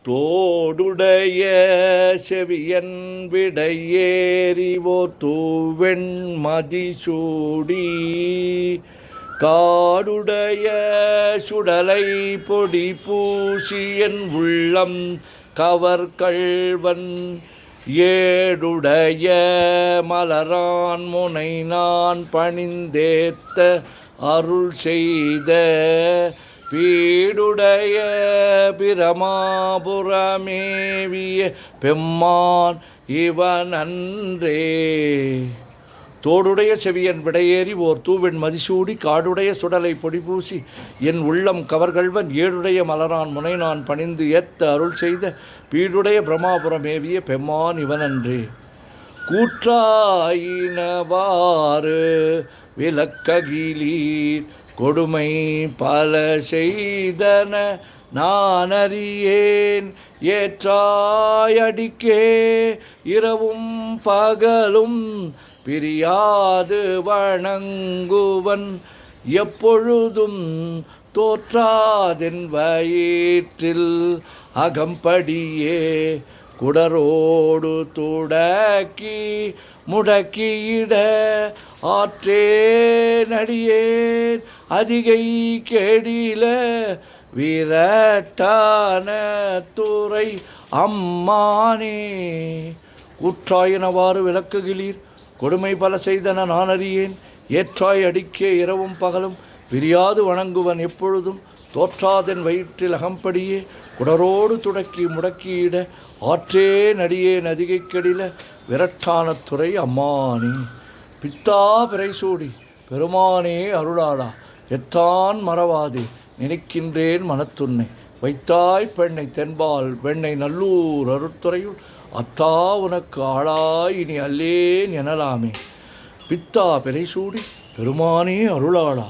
தோடுடைய செவியன் விடையேறிவோ தூவெண் மதிசூடி காடுடைய சுடலை பொடி பூசியன் உள்ளம் கவர்கள்வன் ஏடுடைய மலரான் முனை நான் பணிந்தேத்த அருள் செய்த பீடுடைய பிரமாபுரமேவிய பெம்மான் இவன் அன்றே. தோடுடைய செவியன் விடையேறி ஓர் தூவெண் மதிசூடி காடுடைய சுடலை பொடிபூசி என் உள்ளம் கவர்கள்வன் ஏடுடைய மலரான் முனை நான் பணிந்து ஏத்த அருள் செய்த பீடுடைய பிரமாபுரமேவிய பெம்மான் இவனன்றே. கூற்றாயினவாறு விளக்ககிலீர் கொடுமை பல செய்தன நான் அறியேன் ஏற்றாயடிக்கே இரவும் பகலும் பிரியாது வணங்குவன் எப்பொழுதும் தோற்றாதென் வயிற்றில் அகம்படியே குடரோடு துடக்கி முடக்கியிட ஆற்றே நடியேன் அதிகை கேடில விரட்டான துறை அம்மானே. கூற்றாயினவாறு விளக்குகிலீர் கொடுமை பல செய்தன நான் அறியேன் ஏற்றாய் அடிக்கே இரவும் பகலும் பிரியாது வணங்குவன் எப்பொழுதும் தோற்றாதென் வயிற்றில் அகம்படியே குடரோடு துடக்கி முடக்கியிட ஆற்றே நடியே நதிகை கெடில விரட்டான துறை அம்மானே. பித்தா பிறைசூடி பெருமானே அருளாளா எத்தான் மறவாதே நினைக்கின்றேன் மனத்துன்னை வைத்தாய் பெண்ணை தென்பால் வெண்ணை நல்லூர் அருட்துறையுள் அத்தா உனக்கு ஆளாய் இனி அல்லேன் எனலாமே. பித்தா பிறைசூடி பெருமானே அருளாளா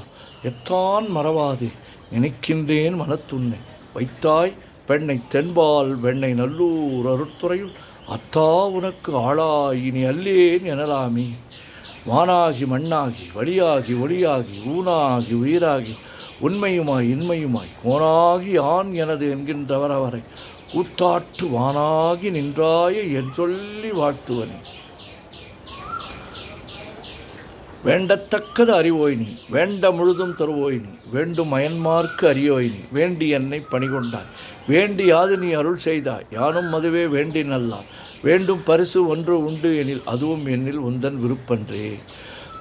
எத்தான் மறவாதே நினைக்கின்றேன் மனத்துன்னை வைத்தாய் பெண்ணை தென்பால் வெண்ணை நல்லூர் அருட்துறையுள் அத்தா உனக்கு ஆளாய் இனி அல்லேன் எனலாமே. வானாகி மண்ணாகி வழியாகி ஒளியாகி ஊனாகி உயிராகி உண்மையுமாய் இன்மையுமாய் கோனாகி ஆண் எனது என்கின்றவர் அவரை கூத்தாட்டு வானாகி நின்றாய என் சொல்லி வாழ்த்துவனே. வேண்டத்தக்கது அறிவோய் நீ வேண்ட முழுதும் தருவோய் நீ வேண்டும் அயன்மார்க்கு அறியோய் நீ வேண்டி என்னை பணிகொண்டாய் வேண்டி யாது நீ அருள் செய்தாய் யானும் அதுவே வேண்டி நல்லான் வேண்டும் பரிசு ஒன்று உண்டு எனில் அதுவும் என்னில் உந்தன் விருப்பன்றே.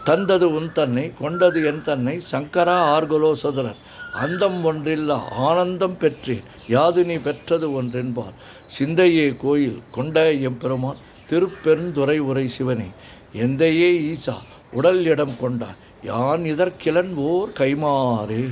தந்தது உன் தன்னை கொண்டது என் தன்னை சங்கரா ஆர்கலோ சதுரன் அந்தம் ஒன்றில்லா ஆனந்தம் பெற்றேன் யாது நீ பெற்றது ஒன்றென்பார் சிந்தையே கோயில் கொண்ட எம்பெருமான் திருப்பெருந்துறை உரை சிவனே எந்தையே ஈசா உடல் இடம் கொண்டார் யான் இதற்கிலன் ஓர் கைமாறே.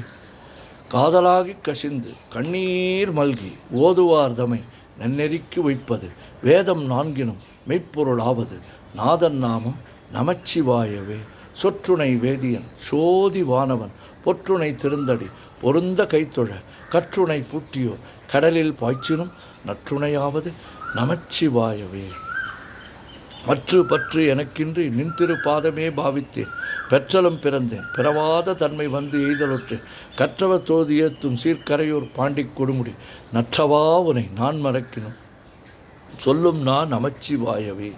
காதலாகி கசிந்து கண்ணீர் மல்கி ஓதுவார் தமை நன்னெறிக்கு வைப்பது வேதம் நான்கினும் மெய்ப்பொருளாவது நாதன் நாமம் நமச்சிவாயவே. சொற்றுணை வேதியன் சோதி வானவன் பொற்றுணை திருந்தடி பொருந்த கைத்தொழ கற்றுணை பூட்டியோர் கடலில் பாய்ச்சினும் நற்றுணையாவது நமச்சிவாயவே. மற்று பற்று எனக்கின்றி நின்திரு பாதமே பாவித்தேன் பெற்றலும் பிறந்தேன் பிறவாத தன்மை வந்து எய்தலுற்றேன் கற்றவர் தோதி ஏத்தும் சீர்கரையூர் பாண்டி கொடுமுடி நற்றவா உனை நான் மறக்கினும் சொல்லும் நான் நமச்சிவாயவே.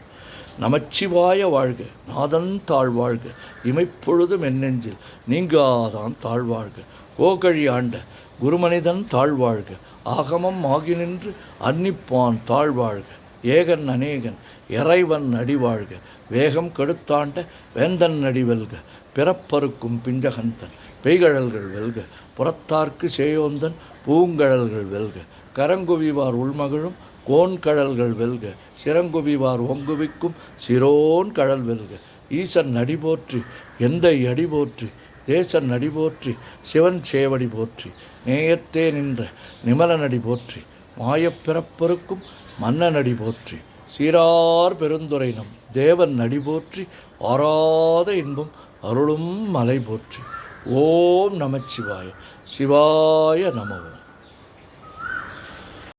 நமச்சிவாய வாழ்க நாதன் தாழ்வாழ்க இமைப்பொழுதும் என்னெஞ்சில் நீங்காதான் தாழ்வாழ்க கோகழி ஆண்ட குருமனிதன் தாழ்வாழ்க ஆகமம் ஆகி நின்று அன்னிப்பான் தாழ்வாழ்க ஏகன் அநேகன் இறைவன் அடிவாழ்க வேகம் கெடுத்தாண்ட வேந்தன் அடிவெல்க பிறப்பறுக்கும் பிஞ்சகந்தன் பெய்கழல்கள் வெல்க புறத்தார்க்கு சேயோந்தன் பூங்கழல்கள் வெல்க கரங்குவிவார் உள்மகிழும் கோன்கழல்கள் வெல்க சிறங்குவிவார் ஒங்குவிக்கும் சிரோன் கழல் வெல்க ஈசன் அடி போற்றி எந்தை அடி போற்றி தேசன் அடி போற்றி சிவன் சேவடி போற்றி நேயத்தே நின்ற நிமலனடி போற்றி மாயப்பிறப்பருக்கும் மன்னனடி போற்றி சீரார் பெருந்துரை நம் தேவன் நடி போற்றி ஆராத இன்பம் அருளும் மலை போற்றி. ஓம் நமச்சிவாய சிவாய நமவோம்.